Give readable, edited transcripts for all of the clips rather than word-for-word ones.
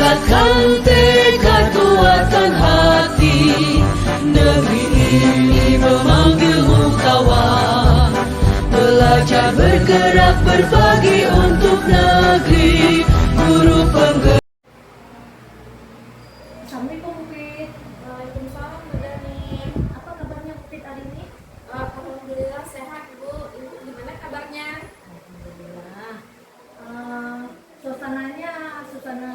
Bulatkan tekad kuatkan hati, negeri ini memanggilmu kawan. Belajar bergerak berbagi untuk negeri, guru penggerak. Assalamualaikum Upit. Waalaikumsalam Bu Dani. Apa kabarnya Upit hari ini? Alhamdulillah sehat Bu. Ibu gimana kabarnya? Alhamdulillah. Suasana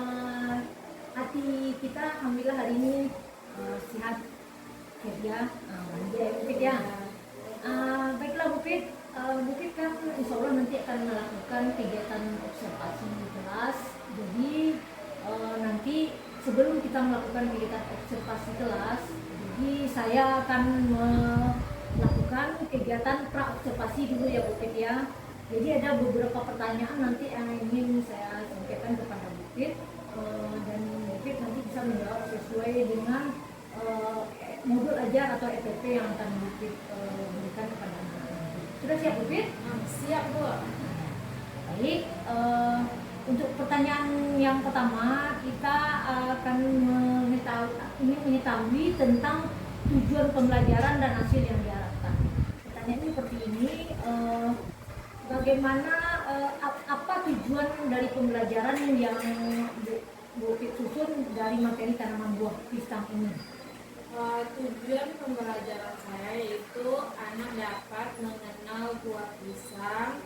hati kita alhamdulillah hari ini sehat ya. Ya Upit ya. Baiklah Upit. Upit kan insya Allah nanti akan melakukan kegiatan observasi di kelas. Jadi nanti sebelum kita melakukan kegiatan observasi kelas, jadi saya akan melakukan kegiatan pra-observasi dulu ya Upit ya. Jadi ada beberapa pertanyaan nanti yang ingin saya sampaikan kepada Upit, dan Upit nanti bisa menjawab sesuai dengan modul ajar atau EPP yang akan Upit berikan kepada anak-anak. Sudah siap Upit? Siap Bu. Baik, untuk pertanyaan yang pertama kita akan mengetahui tentang tujuan pembelajaran dan hasil yang diharapkan. Pertanyaannya seperti ini, bagaimana apa tujuan dari pembelajaran yang Bu Upit susun dari materi tanaman buah pisang ini? Tujuan pembelajaran saya yaitu anak dapat mengenal buah pisang,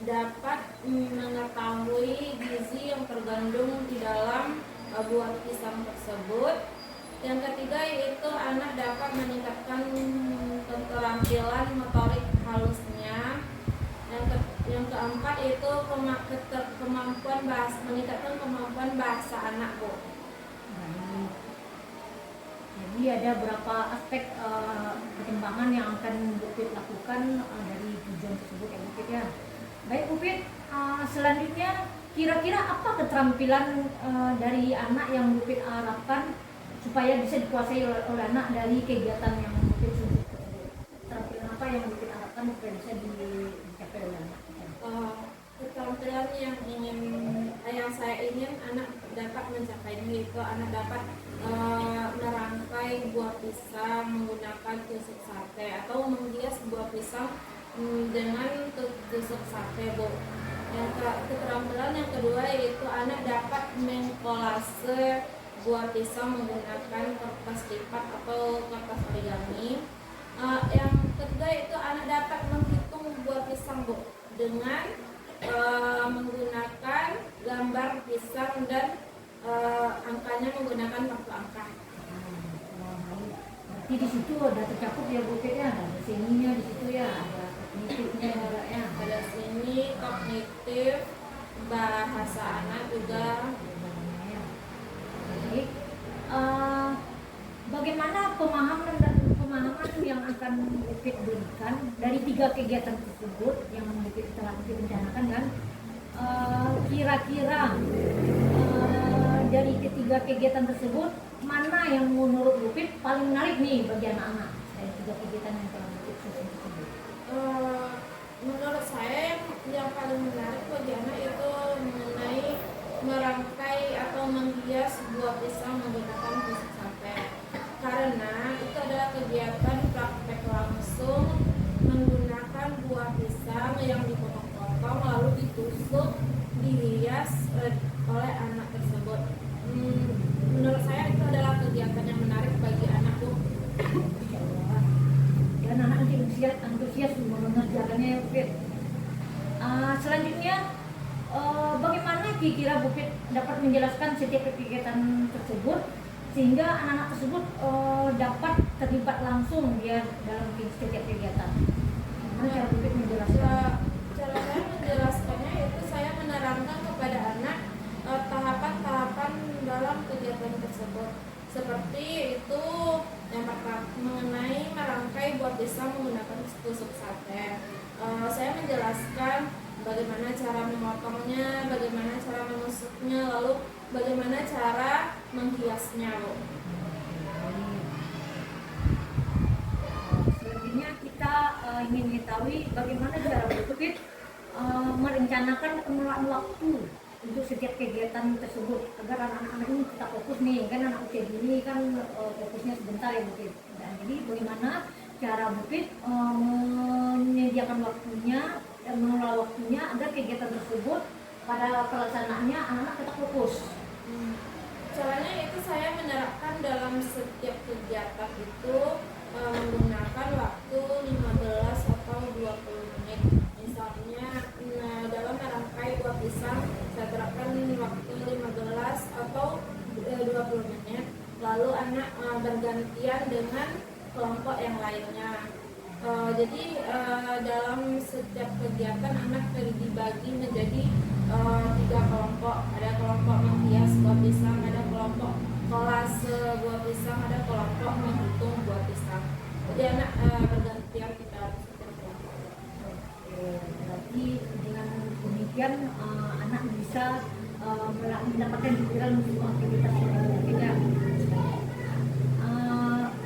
dapat mengetahui gizi yang terkandung di dalam buah pisang tersebut. Yang ketiga yaitu anak dapat meningkatkan keterampilan motorik halusnya. Yang keempat yaitu meningkatkan kemampuan bahasa anak Bu. Baik. Jadi ada berapa aspek perkembangan yang akan Bu Upit lakukan dari tujuan tersebut ya Bu Upit ya. Baik Upit, selanjutnya kira-kira apa keterampilan dari anak yang Bu Upit harapkan supaya bisa dikuasai oleh anak dari kegiatan yang Bu Upit susun tersebut? Keterampilan apa yang Bu Upit harapkan supaya bisa dicapai oleh anak? Keterampilan yang saya ingin anak dapat mencapainya itu anak dapat merangkai buah pisang menggunakan tusuk sate atau menghias buah pisang dengan tusuk sate Bu. Keterampilan yang kedua yaitu anak dapat mengkolase buah pisang menggunakan kertas lipat atau kertas origami. Yang ketiga itu anak dapat menghitung buah pisang Bu dengan menggunakan gambar pisang dan angkanya menggunakan kartu angka. Berarti di situ ada tercakup ya Bu Upit ya, ada sininya di situ ya, ada kognitifnya juga ya. Ada sini kognitif, bahasa anak juga. Baik. Bagaimana pemahaman yang akan Upit berikan dari 3 kegiatan tersebut yang Upit telah direncanakan, dan kira-kira dari ketiga kegiatan tersebut mana yang menurut Upit paling menarik nih bagi anak-anak dari 3 kegiatan yang telah Upit susun tersebut? Menurut saya yang paling menarik bagi anak itu mengenai merangkai atau menghias buah pisang menggunakan tusuk sate, karena itu adalah kegiatan praktek langsung menggunakan buah pisang yang dipotong-potong lalu ditusuk, dihias oleh anak tersebut. Menurut saya itu adalah kegiatan yang menarik bagi anak Bu. Dan anak nanti antusias mengerjakannya ya Upit. Selanjutnya bagaimana kira-kira Bu Upit dapat menjelaskan setiap kegiatan tersebut sehingga anak-anak tersebut dapat terlibat langsung dia dalam setiap kegiatan? Bagaimana cara Bu Upit menjelaskan? Cara saya menjelaskannya itu saya menerangkan kepada anak tahapan-tahapan dalam kegiatan tersebut. Seperti itu, yang pertama mengenai merangkai buah pisang menggunakan tusuk sate. Saya menjelaskan bagaimana cara memotongnya, bagaimana cara menusuknya, lalu bagaimana cara menghiasnya, Bu. Selanjutnya kita ingin mengetahui bagaimana cara Bupit merencanakan pengelolaan waktu untuk setiap kegiatan tersebut agar anak-anak ini tetap fokus nih, kan anak usia dini kan fokusnya sebentar ya Bupit. Dan jadi bagaimana cara Bupit menyediakan waktunya dan mengelola waktunya agar kegiatan tersebut pada pelaksanaannya anak-anak tetap fokus. Caranya itu saya menerapkan dalam setiap kegiatan itu menggunakan waktu 15 atau 20 menit. Misalnya dalam merangkai buah pisang saya terapkan waktu 15 atau 20 menit. Lalu anak bergantian dengan kelompok yang lainnya. Jadi dalam setiap kegiatan anak dibagi menjadi 3 kelompok. Ada kelompok menghias buah pisang, ada kelompok kolase buah pisang, ada kelompok menghitung buah pisang. Jadi anak bergantian kita setiap kelompok. Berarti dengan demikian anak bisa mendapatkan hiburan untuk aktivitas yang berbeda.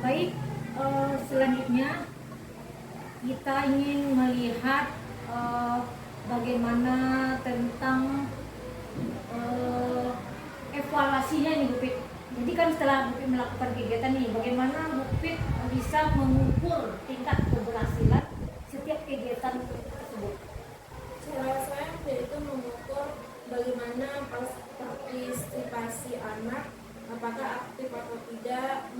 Baik, selanjutnya kita ingin melihat bagaimana tentang evaluasinya nih Bupit. Jadi kan setelah Bupit melakukan kegiatan nih, bagaimana Bupit bisa mengukur tingkat keberhasilan setiap kegiatan tersebut? Cara saya yaitu mengukur bagaimana partisipasi anak, apakah aktif atau tidak.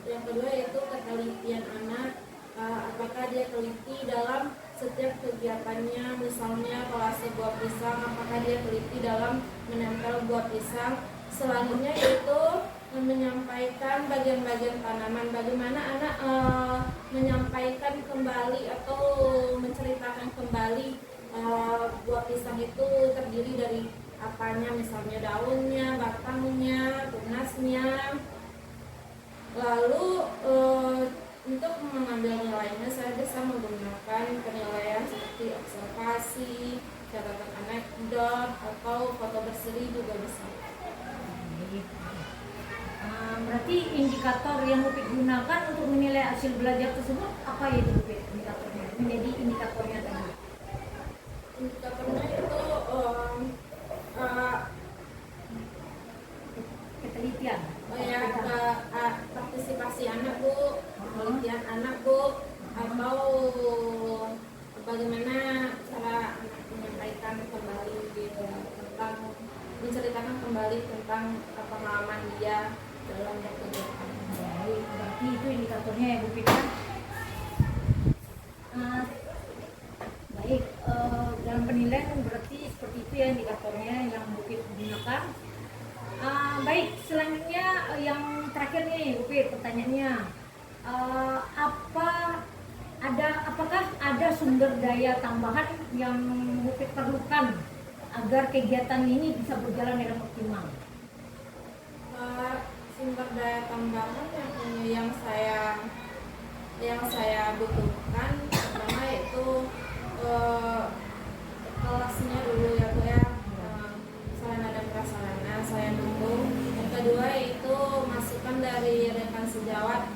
Yang kedua yaitu ketelitian anak, apakah dia teliti dalam setiap kegiatannya, misalnya kolase buah pisang, apakah dia teliti dalam menempel buah pisang. Selanjutnya yaitu menyampaikan bagian-bagian tanaman, bagaimana anak menyampaikan kembali atau menceritakan kembali buah pisang itu terdiri dari apanya, misalnya daunnya, batangnya, tunasnya. Lalu untuk mengambil nilainya saya bisa menggunakan penilaian seperti observasi, catatan anekdot, atau foto berseri juga bisa. Berarti indikator yang Bupit gunakan untuk menilai hasil belajar tersebut apa ya itu Bupit indikatornya? Menjadi indikatornya tadi. Indikatornya itu Ketelitian. Partisipasi anak, Bu, penelitian anak, Bu, atau bagaimana cara anak menyampaikan kembali tentang menceritakan kembali tentang pengalaman dia dalam kegiatan. Baik, berarti itu indikatornya ya Bupit. Baik, dalam penilaian berarti seperti itu ya indikatornya yang Bupit gunakan. Baik, selanjutnya yang terakhir nih Bupit pertanyaannya, apakah ada sumber daya tambahan yang Bupit perlukan agar kegiatan ini bisa berjalan dengan optimal? Sumber daya tambahan yang saya butuhkan pertama yaitu kelasnya dulu ya Bu ya, sarana dan prasarana saya dukung. Yang kedua yaitu masukan dari rekan sejawat,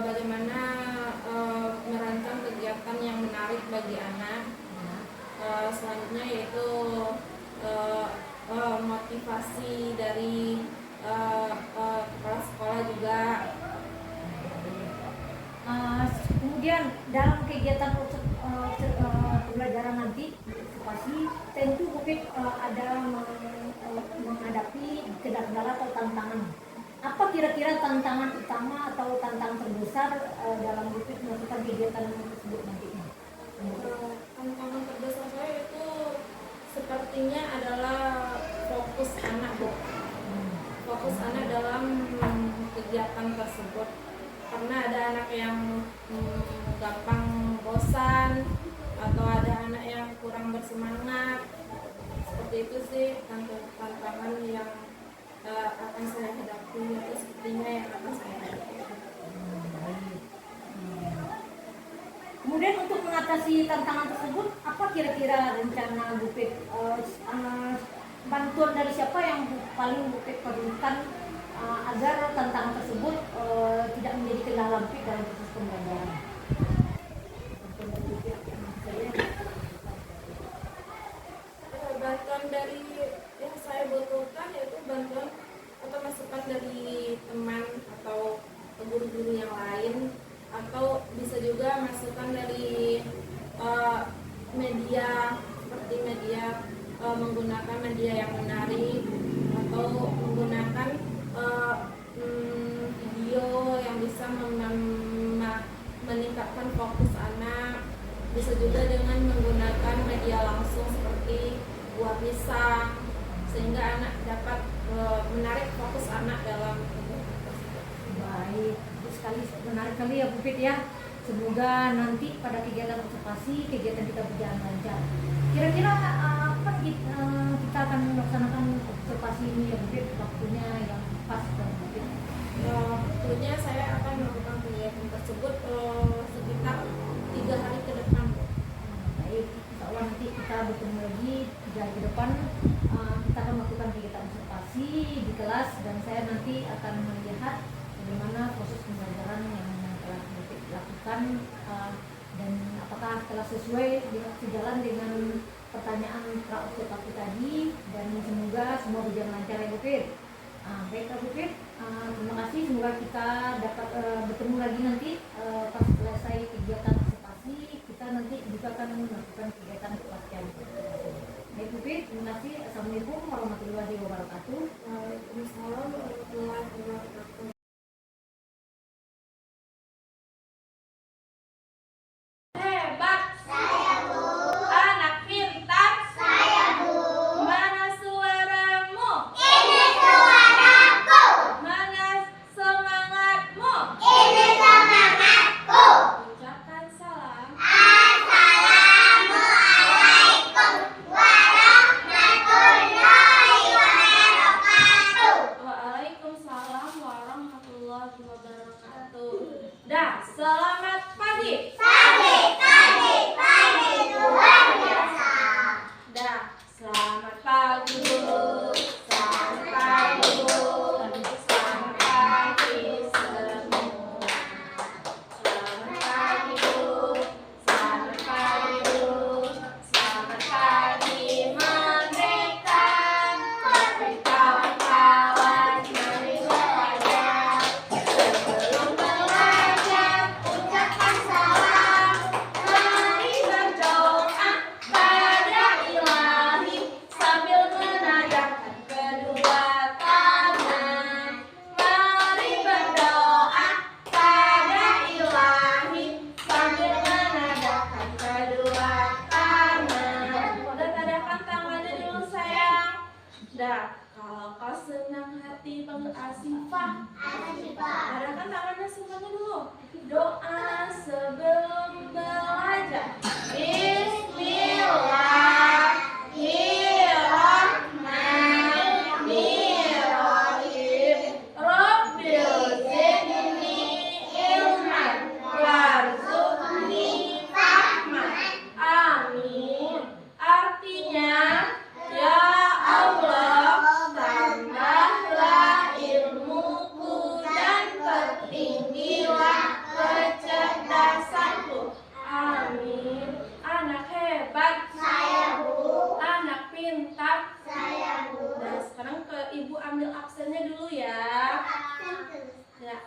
bagaimana merancang kegiatan yang menarik bagi anak. Selanjutnya yaitu motivasi dari kepala sekolah juga. Kemudian dalam kegiatan pembelajaran nanti pasti tentu Bupit ada menghadapi kendala atau tantangan. Apa kira-kira tantangan utama atau tantangan terbesar dalam Bupit melakukan kegiatan tersebut nantinya? Tantangan terbesar saya itu sepertinya adalah fokus anak, Bu. Fokus anak dalam kegiatan tersebut, karena ada anak yang gampang bosan atau ada anak yang kurang bersemangat. Seperti itu sih tantangan yang akan saya hadapi, itu sepertinya yang akan saya hadapi. Kemudian untuk mengatasi tantangan tersebut, apa kira-kira rencana Bupit bantuan dari siapa yang paling Bu Pit perlukan agar tantangan tersebut tidak menjadi kendala Bu Pit dalam proses pembelajaran? Bantuan dari Bu Pit yang saya Bantuan dari yang saya butuhkan yaitu bantuan atau masukan dari teman atau guru-guru yang lain, atau bisa juga masukan dari media, seperti media menggunakan media yang menarik, atau menggunakan video yang bisa meningkatkan fokus anak. Bisa juga dengan menggunakan media langsung seperti buah pisang, sehingga anak dapat menarik fokus anak dalam kegiatan tersebut. baik, itu sekali menarik sekali ya Bu Pit ya. Semoga nanti pada kegiatan observasi kegiatan kita berjalan lancar. Kira-kira kapan kita akan melaksanakan observasi ini ya Bu Pit, waktunya yang pas dan Bu Pit? Tentunya saya akan melakukan kegiatan tersebut sekitar 3 hari ke depan. Baik, insya Allah nanti kita bertemu lagi 3 hari ke depan. Kita akan melakukan kegiatan observasi di kelas dan saya nanti akan melihat bagaimana proses pembelajaran yang telah dilakukan dan apakah telah sesuai sejalan dengan pertanyaan pra observasi tadi, dan semoga semua berjalan lancar ya Bu Pit. Baiklah Bu Pit, terima kasih. Semoga kita dapat bertemu lagi nanti pas selesai kegiatan observasi. Kita nanti juga akan melakukan kegiatan pelatihan. Baik Bu Pit, terima kasih. Assalamualaikum warahmatullahi wabarakatuh. Waalaikumsalam warahmatullahi wabarakatuh. Hebat. Saya Bu. Anak pintar. Saya Bu. Mana suaramu? Ini suaraku. Mana semangatmu? Ini semangatku. Ucapkan salam. Assalamualaikum warahmatullahi wabarakatuh. Waalaikumsalam warahmatullahi wabarakatuh. Dah, selamat pagi. Luar biasa. Dah, selamat pagi Bu. Selamat pagi Bu. Selamat pagi semua. Selamat pagi Bu. Selamat pagi Bu. Selamat pagi mereka. Kawan-kawan mari belajar. Sebelum belajar ucapkan salam. Mari berdoa pada Ilahi sambil menadahkan kedua tangan. Mari berdoa pada Ilahi sambil menadahkan kedua tangan. Udah tadahkan tangannya dulu sayang. Dah, kalau kau senang hati panggil Asifah. Tadahkan tangannya semuanya dulu. Doa sebelum belajar. Bismillahirrahmanirrahim. Rabbil zidni ilman warzuqni fahman. Amin. Artinya, ya Allah, tambahlah ilmuku dan pertinggilah kecerdasanku. Amin. Anak hebat. Saya Bu. Anak pintar. Saya Bu. Nah, sekarang ke Ibu ambil absennya dulu ya.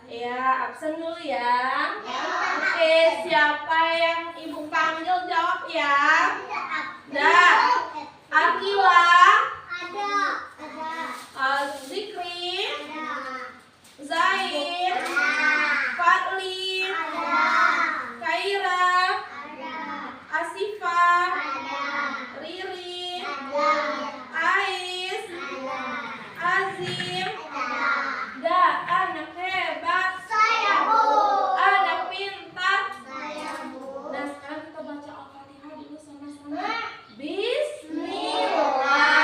Ya, absen dulu ya. Oke, siapa yang Ibu panggil jawab ya. Dah. Akila. Zikri. Zaid. Fadli. Kaira. Asifah. Riri. Ais. Azim. Dah, anak hebat. Saya Bu. Anak pintar. Saya Bu. Nah, sekarang kita baca Al-Fatihah dulu sama-sama. Bismillah.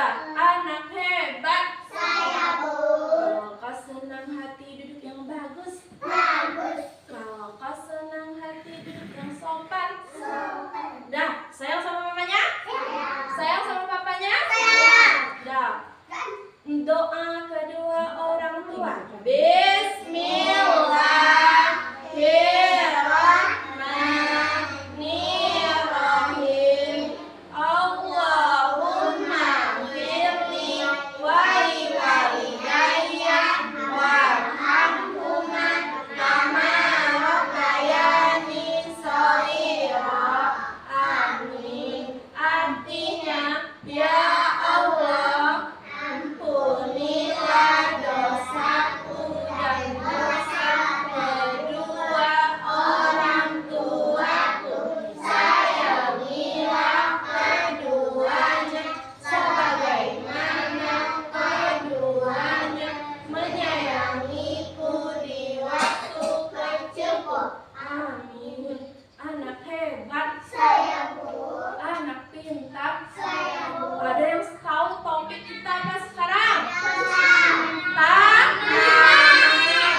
Dah, anak hebat. Saya, Bu. Kalau kau senang hati duduk yang bagus. Bagus. Kalau kau senang hati duduk yang sopan. Sopan. Dah, sayang sama mamanya? Saya. Sayang sama papanya? Saya. Dah. Doa kedua orang tua. Bismillahirrahmanirrahim. Allahumma firli wali walidayya warhamhuma kama rabbayani shaghira. Amin. Artinya, ya Allah, ampunilah dosaku dan dosa kedua orang tuaku. Sayangilah keduanya sebagaimana keduanya menyayangiku di waktu kecilku. Amin. Anak hebat. Saya, Bu. Anak pintar. Saya, Bu. Ada yang tahu topik kita apa sekarang? Tanah.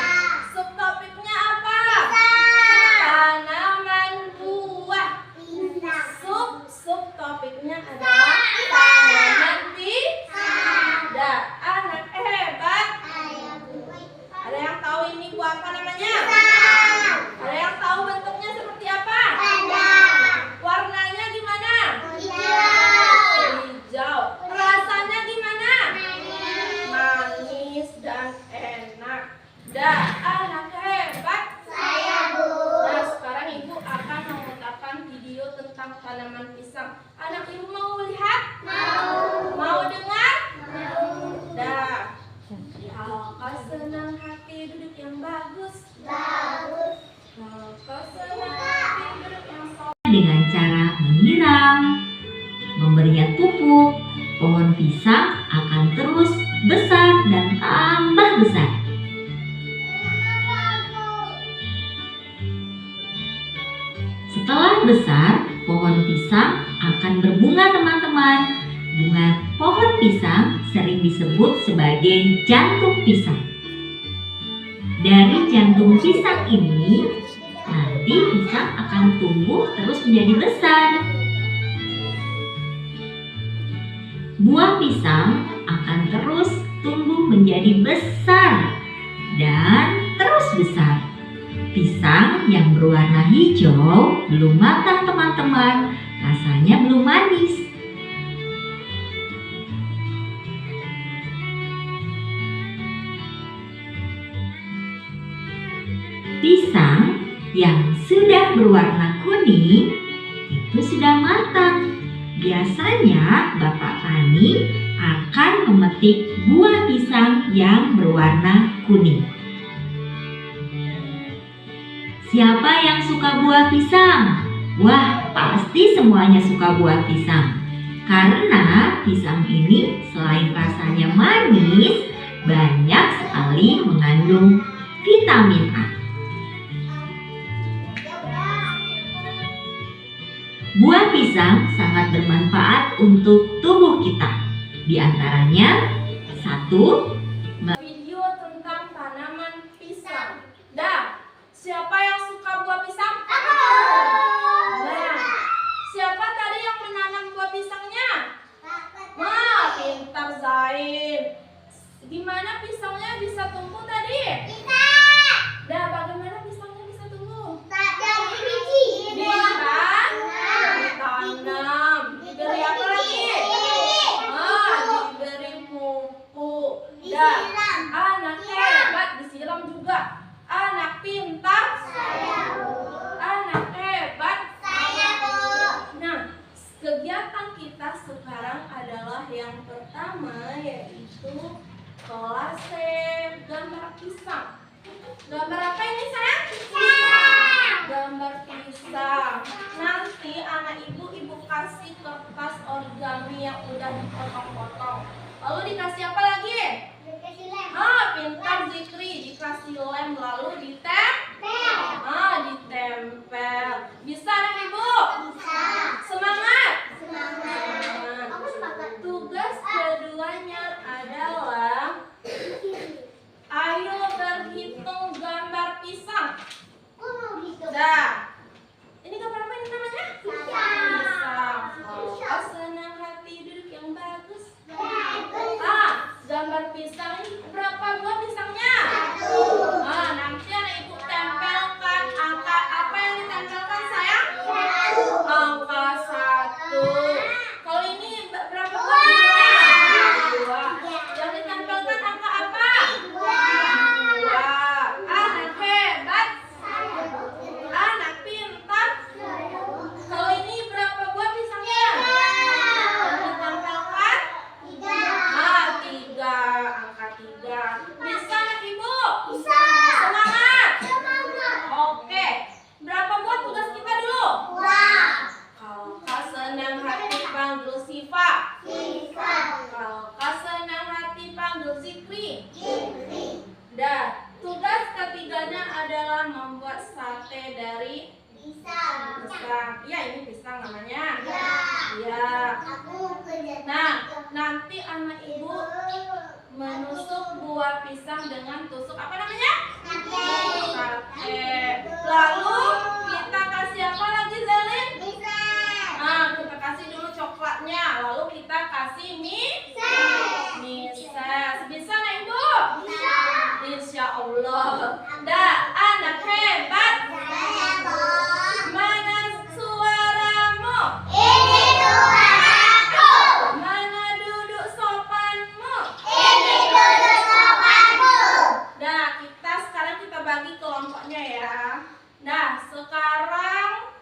Subtopiknya apa? Pisang. Tanaman buah. Pisang. Subtopiknya adalah tanaman pisang. Pisang. Anak hebat. Saya, Bu. Ada yang tahu ini buah apa namanya? Pisang. Ada yang tahu bentuknya seperti apa? Padang. Warnanya gimana? Hijau. Hijau. Rasanya gimana? Manis. Manis dan enak. Anak hebat. Saya, Bu. Nah, sekarang ibu akan memutarkan video tentang tanaman pisang. Anak ibu mau lihat? Mau. Mau dengar? Mau. Kalau kau senang hati duduk yang bagus. Bagus. Kalau kau senang hati duduk yang sopan. Dengan cara menyiram, memberinya pupuk, pohon pisang akan terus besar dan tambah besar. Setelah besar, pohon pisang akan berbunga, teman-teman. Bunga pohon pisang sering disebut sebagai jantung pisang. Dari jantung pisang ini, nanti pisang akan tumbuh terus menjadi besar. Buah pisang akan terus tumbuh menjadi besar dan terus besar. Pisang yang berwarna hijau belum matang, teman-teman. Rasanya belum manis. Pisang yang sudah berwarna kuning itu sudah matang. Biasanya Bapak Tani akan memetik buah pisang yang berwarna kuning. Siapa yang suka buah pisang? Wah, pasti semuanya suka buah pisang. Karena pisang ini selain rasanya manis, banyak sekali mengandung vitamin A. Buah pisang sangat bermanfaat untuk tubuh kita. Di antaranya, 1. Video tentang tanaman pisang. Siapa yang suka buah pisang? Nah, siapa tadi yang menanam buah pisangnya? Wah, pintar Zain. Gimana pisangnya bisa tumbuh tadi? Bagaimana pisangnya bisa tumbuh? Ditanam. Diberi apa lagi? Diberi pupuk. Anak hebat, disiram juga. Anak pintar. Anak hebat. Nah, kegiatan kita sekarang adalah yang pertama, yaitu kolase gambar pisang. Gambar apa ini, sayang? Gambar pisang. Nanti anak ibu kasih kertas origami yang udah dipotong-potong. Lalu dikasih apa lagi? Pintar Zikri, dikasih lem lalu ditempel. Bisa anak ibu? Semangat. Tugas kedua gambar pisang. Ini berapa buah pisangnya? Nanti anak ibu tempelkan angka apa yang ditempelkan sayang? Angka 1. Kalau ini berapa buah pisangnya? 2. Yang ditempelkan angka apa? 2. Anak hebat. Anak pintar. Kalau ini berapa buah pisangnya? Yang ditempelkan? 3. Angka 3. Bisa anak ibu? Bisa. Semangat. Semangat. Oke. Berapa buat tugas kita dulu? Wah. Kalau kau senang hati panggil Siva. Bisa. Kalau kau senang hati panggil Zikri. Gini. Dah. Tugas ketiganya adalah membuat sate dari Bisa. pisang. Iya, ini pisang namanya. Ya. Iya. Aku kerja. Nah, nanti anak ibu menusuk buah pisang dengan tusuk apa namanya? Sate. Lalu kita kasih apa lagi, Zelin? Bisa. Kita kasih dulu coklatnya. Lalu kita kasih mises. Bisa nggak ibu? Bisa. Insya Allah. Dah, anak hebat. Saya bos. Mana suaramu? Ini suaraku. Mana duduk sopanmu? Ini duduk sopanku. Nah, sekarang kita bagi kelompoknya ya. Nah, sekarang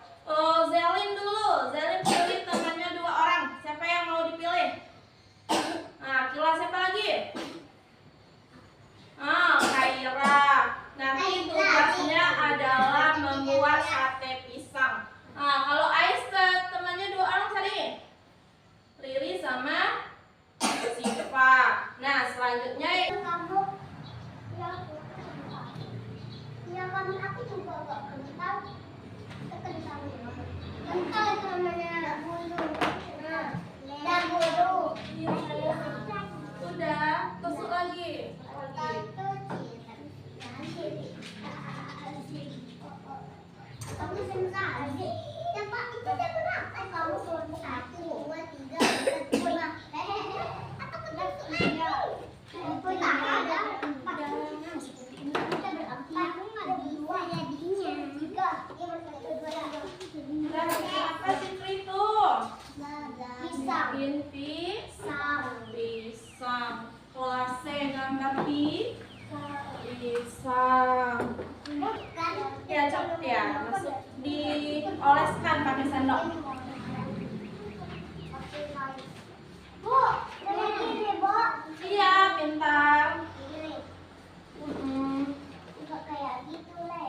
Zelin dulu. Zelin pilih temannya 2 orang. Siapa yang mau dipilih? Nah, Kila siapa lagi? Kaira. Nanti tugasnya adalah membuat sate pisang. Nah, kalau Ais temannya 2 orang tadi. Riri sama Siva. Nah, selanjutnya Kamu ya kamu aku juga gak kental. Kental itu namanya dahulu. Dahulu. udah tusuk lagi. Kamu sekali. Ya Pak, itu dia kenapa kamu suruh 1, 2, 3, 4, 5. Atau ketusuk aja. Tak ada. Jangan seperti ini. Kita berarti aku nggak bisa jadinya. 3. Udah apa sih itu? Pisang. Pisang. Kelas C gambar pisang. Ya, cepet ya. Masuk dioleskan pakai sendok. Bu, lihat ini, Bu. Iya, pintar. Ini. Mm-mm. Enggak kayak gitu, Le.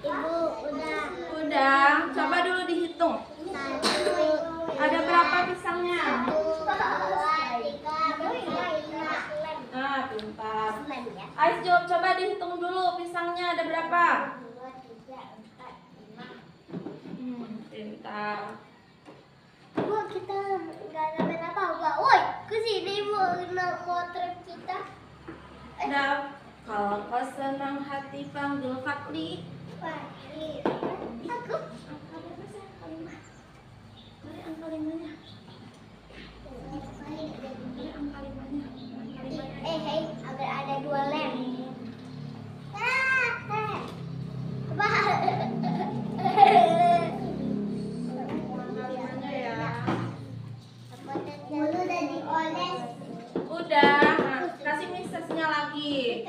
Ibu, udah. Udah, coba dulu dihitung. 1, Ada berapa pisangnya? 2, 3, 4, 5. Nah, pintar. Ya. Ais coba dihitung dulu pisangnya ada berapa? 2, 3, 4, 5. Pintar. Bu, kita nggak dapat apa-apa. Woi, kesini Bu, potret kita. Udah, kalau kau senang hati panggil Fakli. Pagi. Aku. Angka berapa sih? Angka 5. Mari angka 5-nya. Mari angka 5-nya. Hei, agar ada 2 lem. Coba. Angka 5-nya ya. Dulu udah dioles. Udah, nah, kasih misesnya lagi.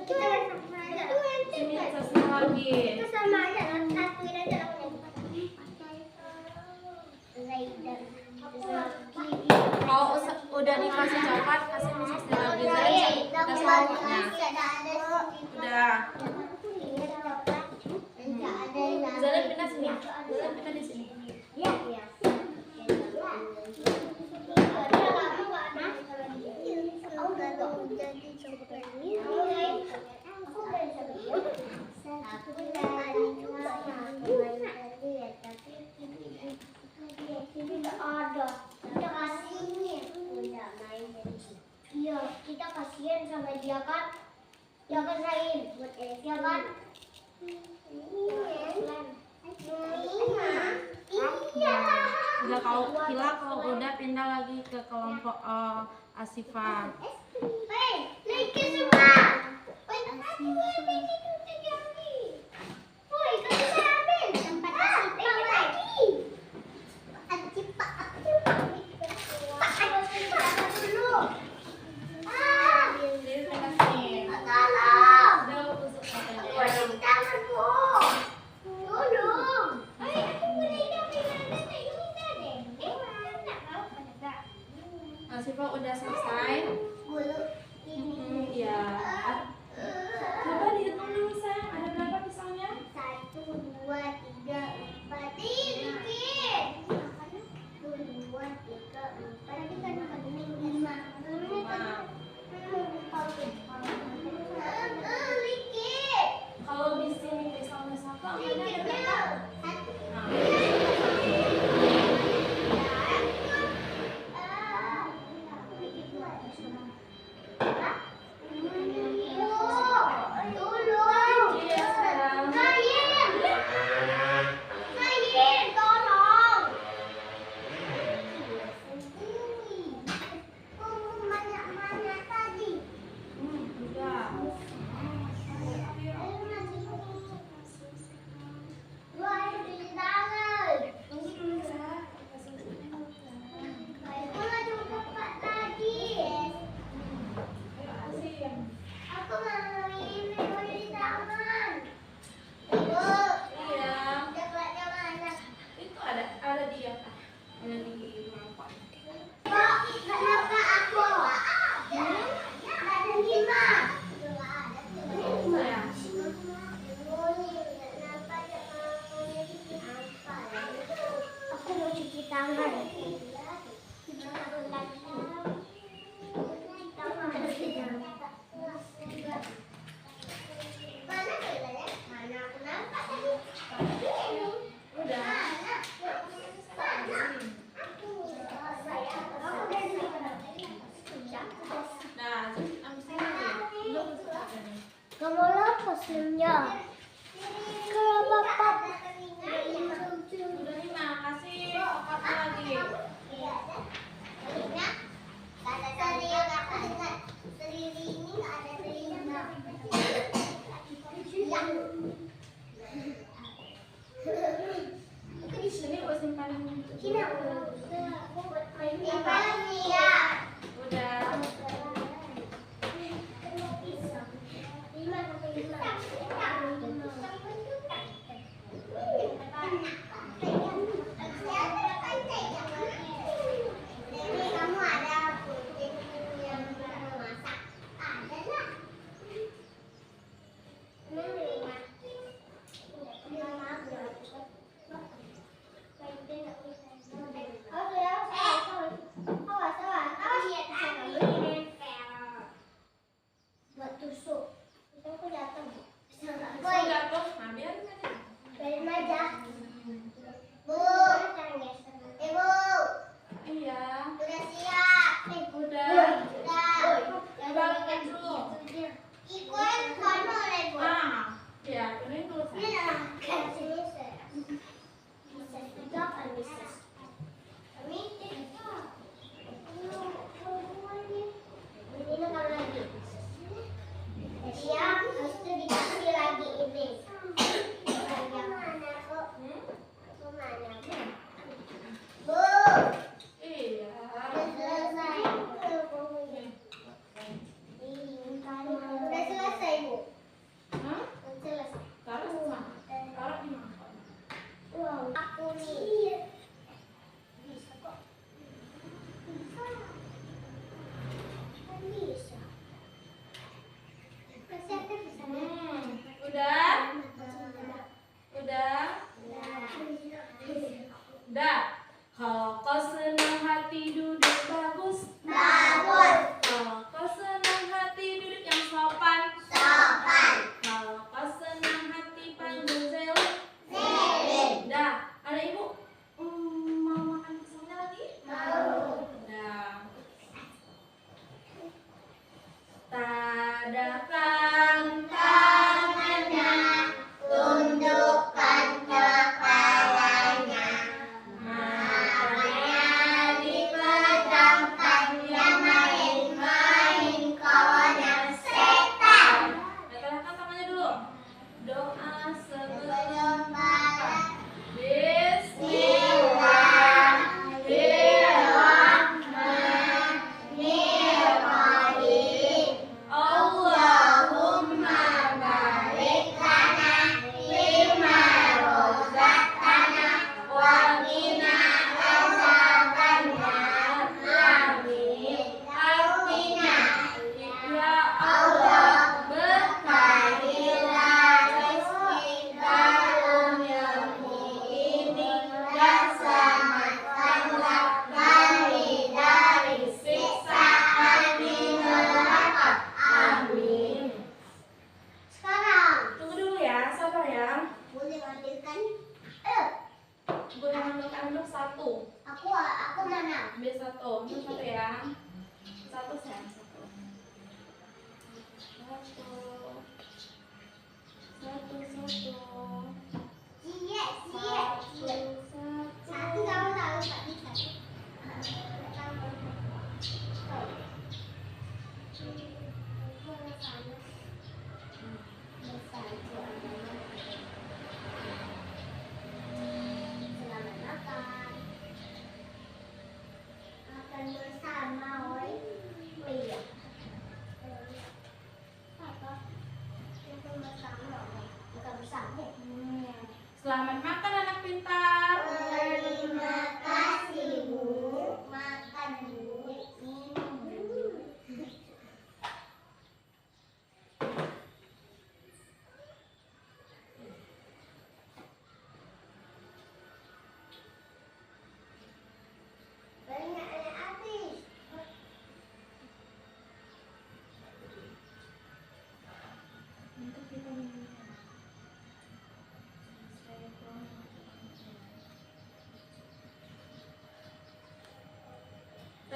Kita sama aja. Kasih misesnya lagi. Itu sama aja, satuin aja Kalau udah dikasih coklat, kasih misesnya lagi. Udah selanjutnya. Udah. Zalim pindah sini. Zalim pindah di sini. Iya, iya. Aku gak tahu jadi coklat ini. Aku udah tidak ada. Kita kasihnya. Udah main. Iya, kita buat dia kan? Ya kan Zain? Buat Elsa kan? Iya. Udah kalau Hila kalau udah pindah lagi ke kelompok Asifah. Hei, lagi semua. Woi, woi, kamu saya ambil tempat Asifah lagi. Asifah dulu. Asifah udah selesai? Iya. Coba dihitung dulu sayang, ada berapa pisangnya? 1, 2, 3, 4. Dikit. 1, 2, 3, 4. Tapi kan 5. Dikit. Kalau di sini pisangnya satu, angkanya ada berapa? Nah, iya sekarang. Udah. Tunggu dulu ya. Ayo Asim. Aku mau ini di tangan. Iya. Coklatnya mana? Itu ada di apa? Ada di mangkok. Kok kenapa aku? Ada 5. Sayang. Aku mau cuci tangan. Mana filenya? Mana aku nampak tadi? Udah. Nah, abis ini belum selesai nih. Kamu apa senyumnya? Kenapa Papa? Udah 5, kasih kokapnya lagi. Itu di sini gue simpanin. Udah. Lima.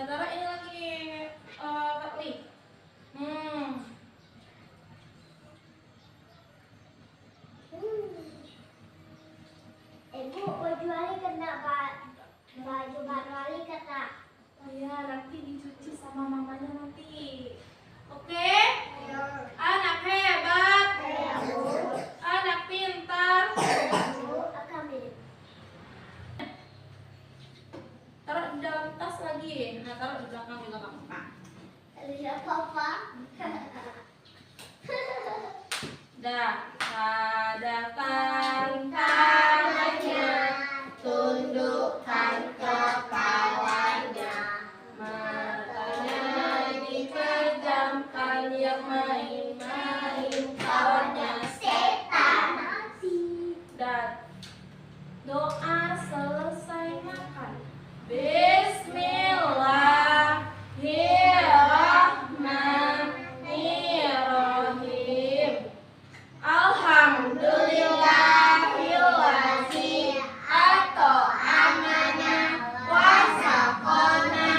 Saudara ini lagi Kak Ibu, baju Ali kena baju baru Ali kena. Oh ya, nanti dicuci sama mamanya nanti. Oke? Anak hebat. Anak pintar. Taruh di dalam tas lagi. Nah, taruh di belakang juga Kak Muka. Lihat papa. Dah, hadapkan tangannya, tundukkan kepalanya, matanya dipejamkan, yang main-main kawannya setan. Dan doa selesai makan. Bismillahirrahmanirrahim. Alhamdulillahillazim at'amana wa saqana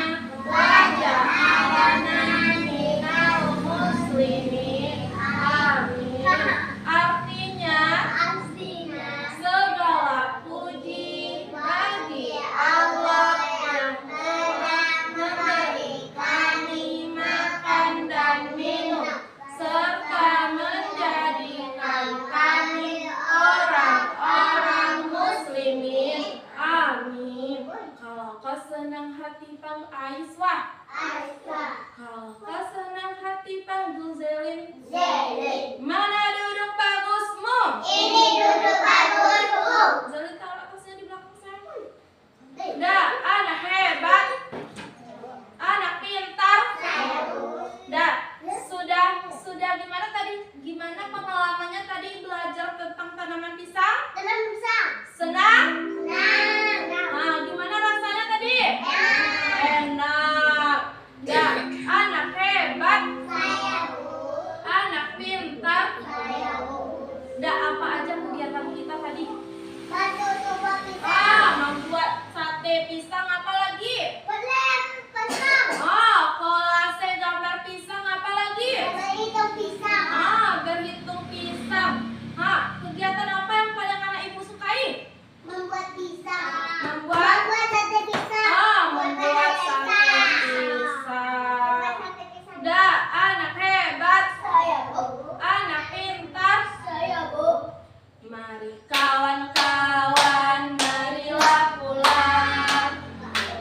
wa ja'alana minal muslimin. Amin. Artinya segala puji bagi Allah yang telah memberi kami makan dan minum, serta menjadikan kami orang-orang muslimin. Amin. Kalau kau senang hati panggil Aiswah. Kalau kau senang hati panggil Zelin. Mana duduk bagusmu? Ini duduk bagusku. Zelin taruh tasnya di belakang saya. Dah, anak hebat. Anak pintar. Dah, sudah gimana tadi? Gimana pengalamannya tadi belajar tentang tanaman pisang? Tenang pisang. Senang? Nah. Nah, gimana rasanya tadi? Enak. Dah, anak hebat. Anak pintar. Dah, apa aja kegiatan kita tadi? Batu coba pisang. Membuat sate pisang, apa lagi? Pelem pisang. Kolase gambar pisang, apa lagi? Itu pisang. Berhitung pisang. Kegiatan apa yang paling anak ibu sukai? Membuat pisang. Membuat sate pisang. membuat sate pisang. Dah, anak hebat. Saya bu. Anak pintar. Saya bu. Mari kawan-kawan, marilah pulang.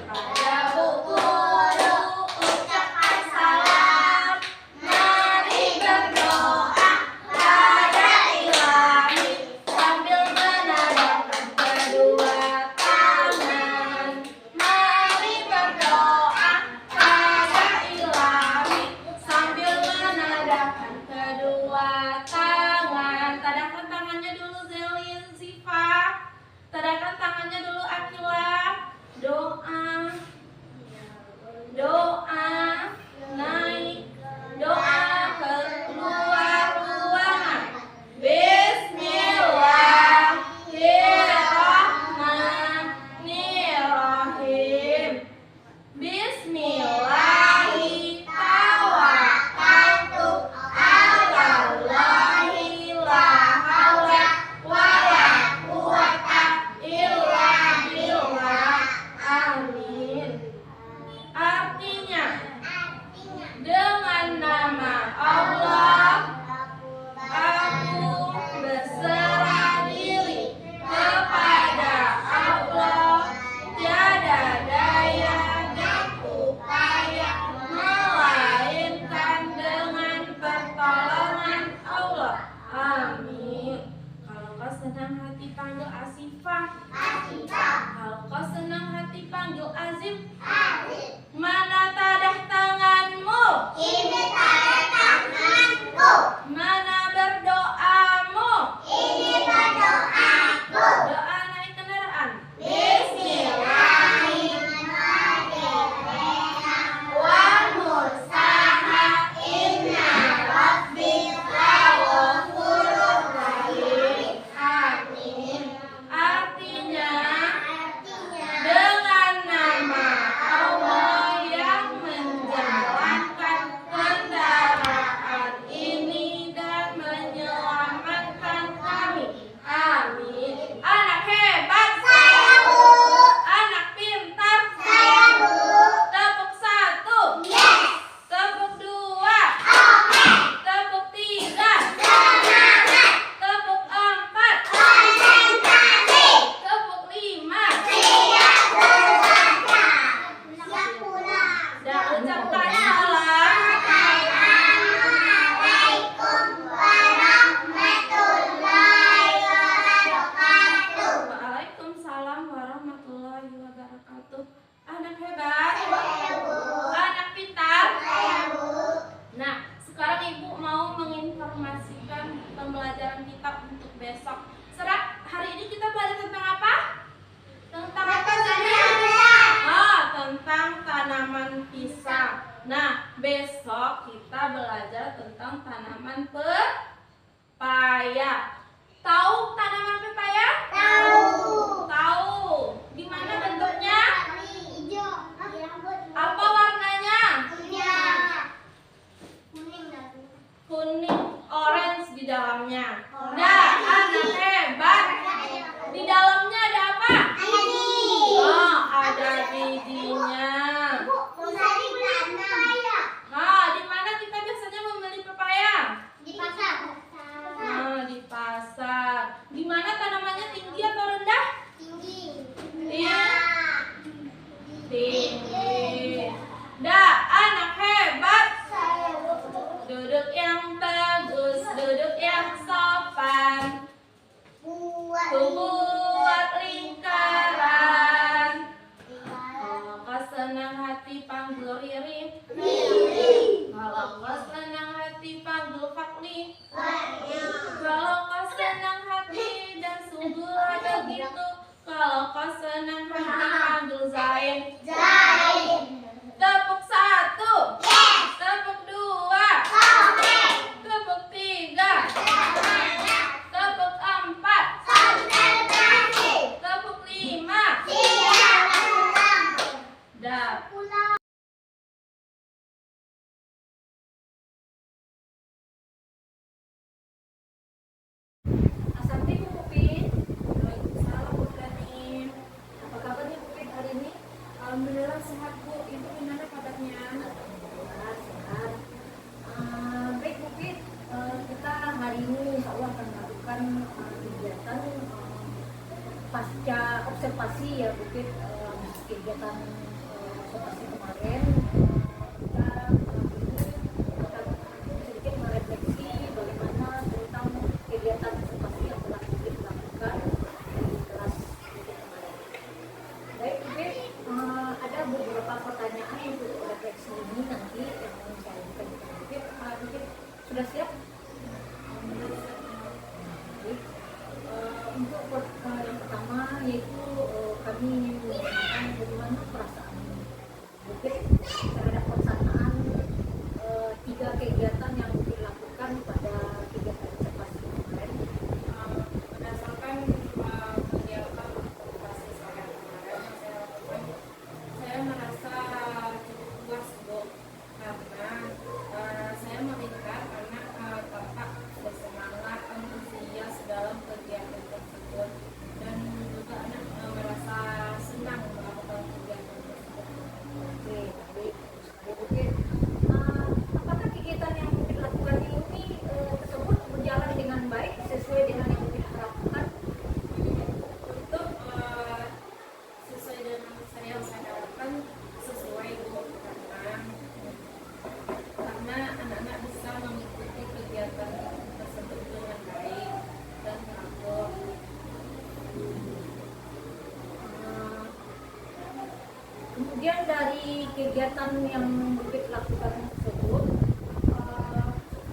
Pada bu guru ucapkan salam. Mari berdoa pada Ilahi sambil menadahkan kedua tangan. Mari berdoa pada Ilahi sambil menadahkan kedua tangan. Tadahkan tangannya dulu Zelin, Ziva. Tadahkan tangannya dulu Akila. Doa naik, doa keluar ruangan. Bismillahirrahmanirrahim. Bismillahi tawakkaltu alallahi la haula wala quwwata illa billah. Amin. Artinya, dengan nama Allah aku berserah diri kepada Allah. Tiada daya dan upaya melainkan dengan pertolongan Allah. Amin. Kalau kau senang hati panggil Asifah. Kalau kau senang hati panggil Azim. Mana tadah tanganmu? Ini tanda tangan. besok kita belajar tentang tanaman pepaya. Tahu tanaman pepaya? Tahu. Tahu. Gimana bentuknya? Hijau. Apa warnanya? Kuning, orange di dalamnya. Nah, anak hebat. Di dalamnya ada apa? Oh, ada bijinya. Nah, di mana kita biasanya membeli pepaya? Nah, di pasar. Di mana tanamannya tinggi atau rendah? Tinggi. Dah, anak hebat. Duduk yang bagus, duduk yang sopan. Buat lingkaran. Kalau kau senang hati panggil Riri. Kalau kau senang hati panggil Fakli. Kalau kau senang hati dan sungguh ada gitu. Kalau kau senang hati panggil Zain. Tepuk 1. Tepuk 2. Tepuk 3. Tepuk 4. Tepuk 5. Dah. Assalamualaikum Pupin. Waalaikumsalam Bu Karim. Apa kabarnya Pupin hari ini? Alhamdulillah sehat Bu. Ibu gimana kabarnya? Sehat. Baik Pupin, kita hari ini insya Allah akan melakukan kegiatan pasca observasi ya Pupin. Kegiatan observasi kemarin kita akan sedikit merefleksi bagaimana tentang kegiatan observasi yang telah Pupin lakukan di kelas Pupin kemarin. Baik Pupin, ada beberapa pertanyaan untuk refleksi ini nanti yang ingin saya ajukan kepada Pupin. Pupin sudah siap? Baik. Untuk yang pertama yaitu kami ingin menanyakan bagaimana perasaan Pupin terhadap pelaksanaan 3 kegiatan yang Pupin lakukan pada kegiatan observasi kemarin. Berdasarkan kegiatan observasi saya kemarin yang saya lakukan, saya merasa cukup puas Bu, karena saya melihat anak Bapak bersemangat, antusias dalam kegiatan tersebut, dan juga anak merasa senang melakukan kegiatan tersebut. Oke, baik. Pupin, apakah kegiatan yang Pupin lakukan ini tersebut berjalan dengan baik sesuai dengan yang Pupin harapkan? Untuk sesuai dengan yang saya harapkan, sesuai Bu, karena anak-anak bisa mengikuti kegiatan tersebut dengan baik dan teratur. Kemudian dari kegiatan yang Pupin lakukan tersebut,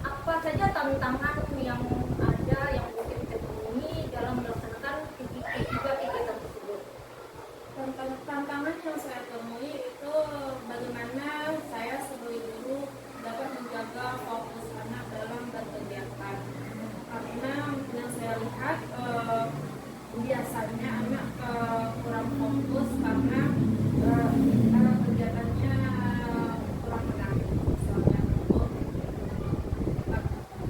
apa saja tantangan yang ada yang Pupin temui dalam melaksanakan ketiga kegiatan tersebut? Tantangan yang saya temui itu bagaimana saya sebagai guru dapat menjaga fokus anak dalam berkegiatan, karena yang saya lihat biasanya anak kurang fokus karena kegiatannya kurang menarik, misalnya itu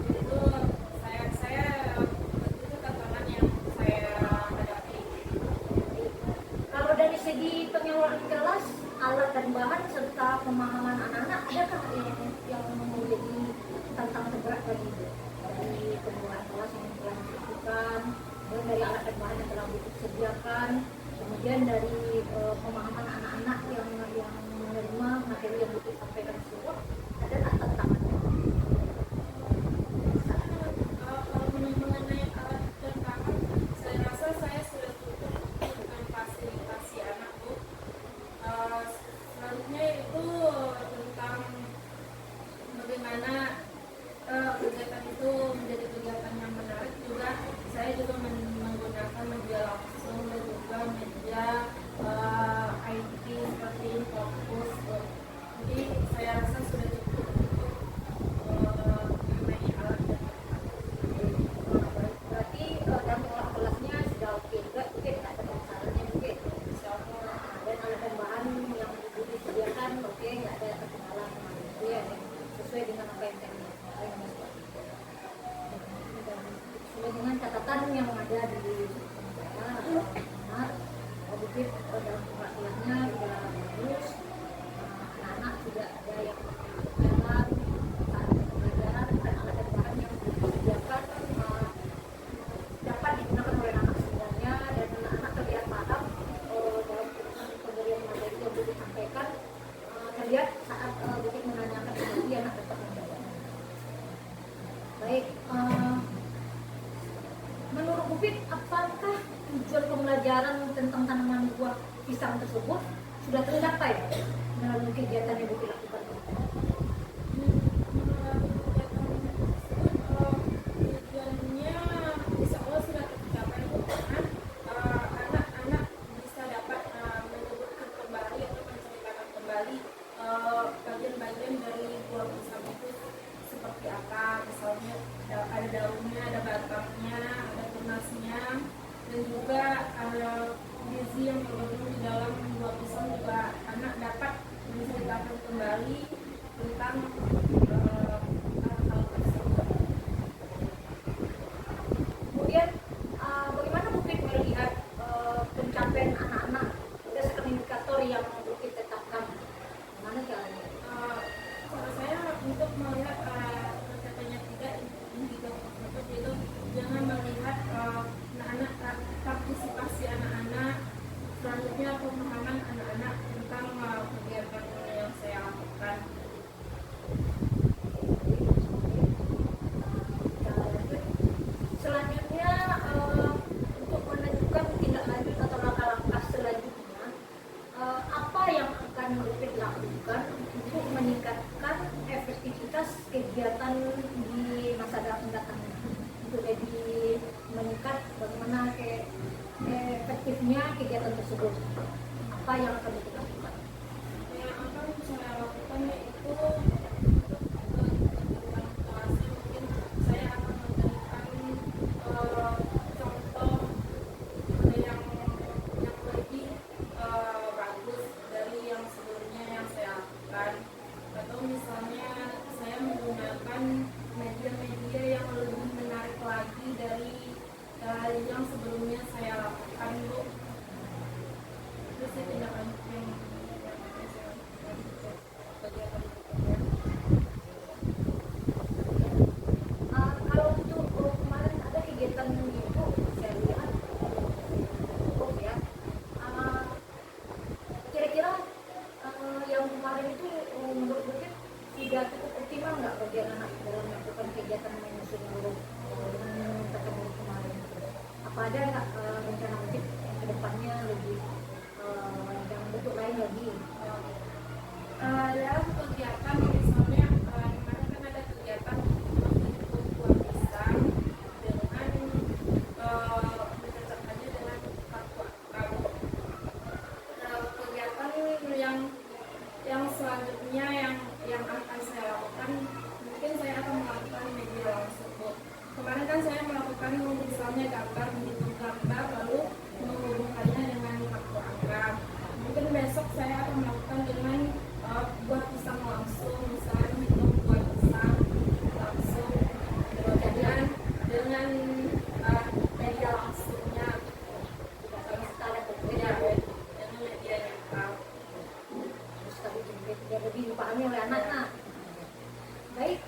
itu tantangan yang saya hadapi. Kalau dari segi penyaluran kelas, alat dan bahan serta pemahaman anak-anak, adakah yang menjadi tantangan terberat bagi Ibu? Dari pengelolaan kelas yang telah dilakukan, dan dari alat dan bahan yang telah disediakan, kemudian dari pemahaman anak-anak yang menerima materi yang disampaikan tersebut, ada tak tantangannya? Kalau mengenai alat dan bahan, saya rasa saya sudah cukup dengan fasilitasi anak Bu. Selanjutnya itu tentang bagaimana kegiatan itu menjadi kegiatan yang menarik juga. Saya juga menggunakan media langsung dan juga media IT seperti Infocus. Jadi saya rasa sudah cukup. sesuai dengan apa yang tadi saya buat. Sesuai dengan catatan yang ada di saya benar, Bukit dalam perhatiannya juga bagus, anak-anak juga ada yang jalan saat pembelajaran dan alat dan bahan yang disediakan dapat digunakan oleh anak sebenarnya, dan anak-anak terlihat paham dalam pemberian materi yang Bukit sampaikan. Terlihat saat Bukit menanyakan kembali anak dapat menjawab. Baik, menurut Bukit, apakah tujuan pembelajaran tentang tanaman buah pisang tersebut sudah tercapai melalui kegiatan yang Bukit lakukan? Tujuannya insya Allah sudah tercapai, karena anak-anak bisa dapat menyebutkan kembali atau menceritakan kembali bagian-bagian dari buah pisang itu seperti apa. Misalnya ada daunnya, ada batangnya, ada tunasnya, dan juga gizi yang terkandung di dalam buah pisang juga anak dapat menceritakan kembali tentang hal tersebut. Kemudian bagaimana Bukit melihat pencapaian anak-anak berdasarkan indikator yang Bukit tetapkan? Bagaimana caranya? Cara saya untuk melihat pencapaiannya tidak indikator tersebut, yaitu jangan melihat anak-anak, partisipasi anak-anak, selanjutnya pemahaman anak-anak tentang kegiatan yang saya lakukan. Selanjutnya untuk menentukan tindak lanjut atau langkah-langkah selanjutnya, apa yang akan Bukit lakukan untuk meningkatkan efektivitas kegiatan di masa datang, untuk lebih meningkat bagaimana efektifnya kegiatan tersebut? Apa yang akan Bukit lakukan? Yang akan saya lakukan yaitu untuk kegiatan kelasnya, mungkin saya akan memberikan contoh yang lebih bagus dari yang sebelumnya yang saya lakukan, atau misalnya saya menggunakan media-media yang lebih menarik lagi dari yang sebelumnya saya lakukan, Bu. Terus saya tindak lanjut yang saya lakukan untuk kegiatan berikutnya. Kalau untuk kemarin ada kegiatan itu saya lihat ya, kira-kira yang kemarin itu menurut Bukit sudah cukup optimal nggak bagi anak dalam melakukan kegiatan menyusun huruf dengan ketemu kemarin? Apa ada nggak rencana Bukit ke depannya lebih yang bentuk lain lagi? Dalam kegiatan misalnya kemarin kan ada kegiatan menghitung buah pisang dengan mencocokkannya dengan kartu akar. Kegiatan yang selanjutnya yang akan saya lakukan, mungkin saya akan melakukan media langsung, Bu. Kemarin kan saya melakukan misalnya gambar, menghitung gambar lalu menghubungkannya dengan kartu akar. Mungkin besok saya akan melakukan dengan buat pisang langsung, misalnya hitung buat pisang langsung dengan media langsungnya, dengan media nyata. Terus tadi biar lebih dipahami oleh anak-anak. Baik,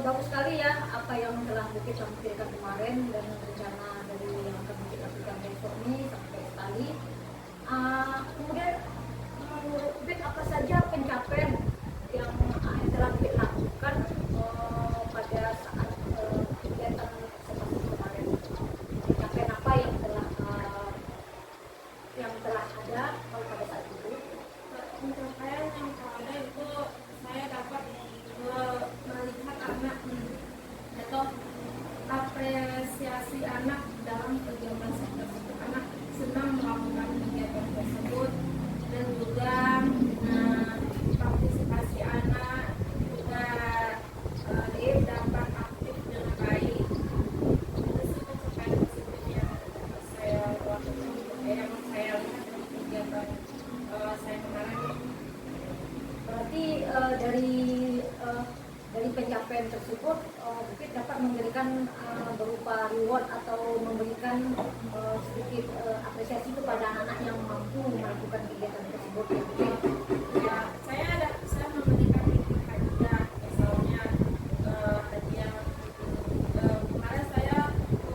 bagus sekali ya apa yang telah Bukit sampaikan kemarin dan rencana dari yang akan Bukit lakukan besok ini sampai sekali. Kemudian menurut Bukit apa saja pencapaian yang telah Bukit lakukan pada saat kegiatan seperti kemarin? Pencapaian apa yang telah ada pada saat itu? Pencapaian yang ada itu saya dapat melihat anak atau apresiasi anak dalam kegiatan tersebut. Anak senang melakukan kegiatan tersebut, pencapaian tersebut mungkin dapat memberikan berupa reward atau memberikan sedikit apresiasi kepada anak-anak yang mampu melakukan kegiatan tersebut ya Bupit. Ya, saya memberikan hadiah, misalnya hadiah kemarin saya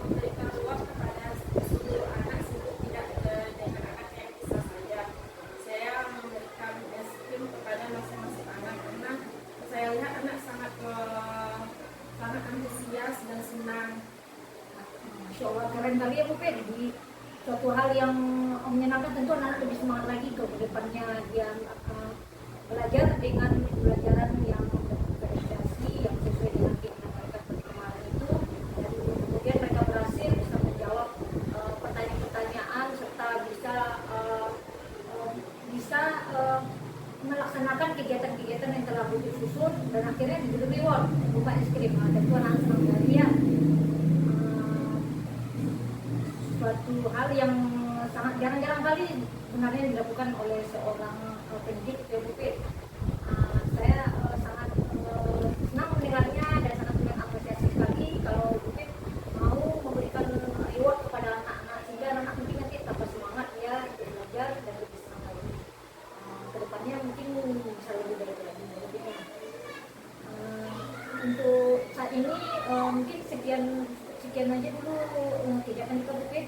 memberikan uang kepada seluruh anak, tidak dengan anak yang bisa saja. Saya memberikan es krim kepada masing-masing anak karena saya lihat anak sangat antusias dan senang. Masya Allah, keren kali ya Bupit. Di suatu hal yang menyenangkan tentu anak lebih semangat lagi ke depannya dia belajar dengan pelajaran yang berprestasi yang sesuai dengan keinginan mereka seperti kemarin itu, dan kemudian mereka berhasil bisa menjawab pertanyaan-pertanyaan serta bisa melaksanakan kegiatan-kegiatan yang telah Bupit susun dan akhirnya diberi reward berupa es krim. Tentu anak senang sekali ya. Suatu hal yang sangat jarang-jarang kali sebenarnya dilakukan oleh seorang pendidik ya Bupit. Saya sangat senang mendengarnya dan sangat mengapresiasi sekali kalau Bupit mau memberikan reward kepada anak-anak sehingga anak-anak mungkin nanti tambah semangat ya untuk belajar dan lebih senang lagi. Kedepannya mungkin bisa lebih baik lagi ya Bupit ya. Untuk saat ini mungkin sekian aja dulu kegiatan kita Bupit.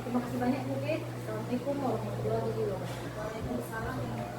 Terima kasih banyak Bupit. Assalamualaikum warahmatullahi wabarakatuh. Waalaikumsalam.